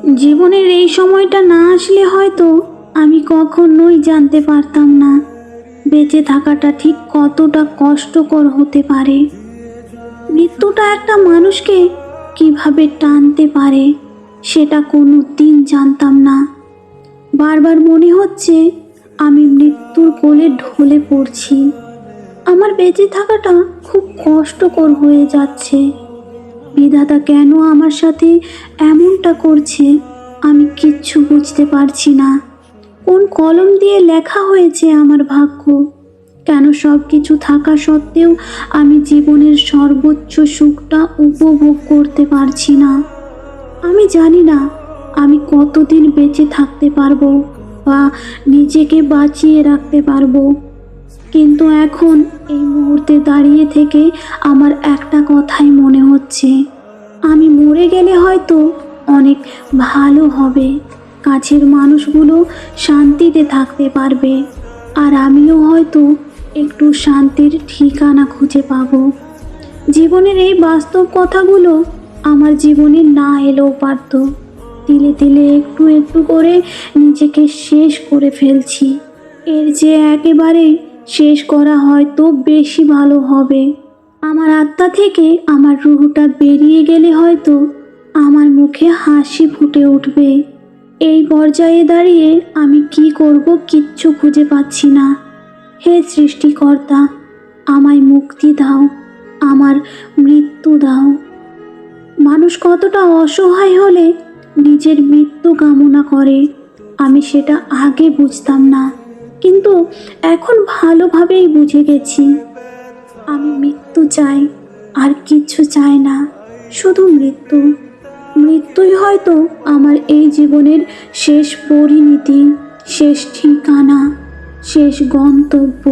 জীবনের এই সময়টা না আসলে হয়তো আমি কখনোই জানতে পারতাম না বেঁচে থাকাটা ঠিক কতটা কষ্টকর হতে পারে। মৃত্যুটা একটা মানুষকে কিভাবে টানতে পারে সেটা কোনো দিন জানতাম না। বারবার মনে হচ্ছে আমি মৃত্যুর কোলে ঢলে পড়ছি। আমার বেঁচে থাকাটা খুব কষ্টকর হয়ে যাচ্ছে। বিধাতা কেন আমার সাথে এমনটা করছে আমি কিচ্ছু বুঝতে পারছি না। কোন কলম দিয়ে লেখা হয়েছে আমার ভাগ্য? কেন সব কিছু থাকা সত্ত্বেও আমি জীবনের সর্বোচ্চ সুখটা উপভোগ করতে পারছি না? আমি জানি না আমি কতদিন বেঁচে থাকতে পারবো বা নিজেকে বাঁচিয়ে রাখতে পারবো, কিন্তু এখন এই মুহূর্তে দাঁড়িয়ে থেকে আমার একটা কথাই মনে হচ্ছে, আমি মরে গেলে হয়তো অনেক ভালো হবে। কাছের মানুষগুলো শান্তিতে থাকতে পারবে, আর আমিও হয়তো একটু শান্তির ঠিকানা খুঁজে পাবো। জীবনের এই বাস্তব কথাগুলো আমার জীবনে না এলেও পারত। তিলে তিলে একটু একটু করে নিজেকে শেষ করে ফেলছি। এর যে একেবারে শেষ করা হয়তো বেশি ভালো হবে। আমার আত্মা থেকে আমার রুহটা বেরিয়ে গেলে হয়তো আমার মুখে হাসি ফুটে উঠবে। এই পর্যায়ে দাঁড়িয়ে আমি কি করব কিচ্ছু খুঁজে পাচ্ছি না। হে সৃষ্টিকর্তা, আমায় মুক্তি দাও, আমার মৃত্যু দাও। মানুষ কতটা অসহায় হলে নিজের মৃত্যু কামনা করে আমি সেটা আগে বুঝতাম না, কিন্তু এখন ভালোভাবেই বুঝে গেছি। আমি মৃত্যু চাই, আর কিচ্ছু চাই না, শুধু মৃত্যু। মৃত্যুই হয়তো আমার এই জীবনের শেষ পরিণতি, শেষ ঠিকানা, শেষ গন্তব্য।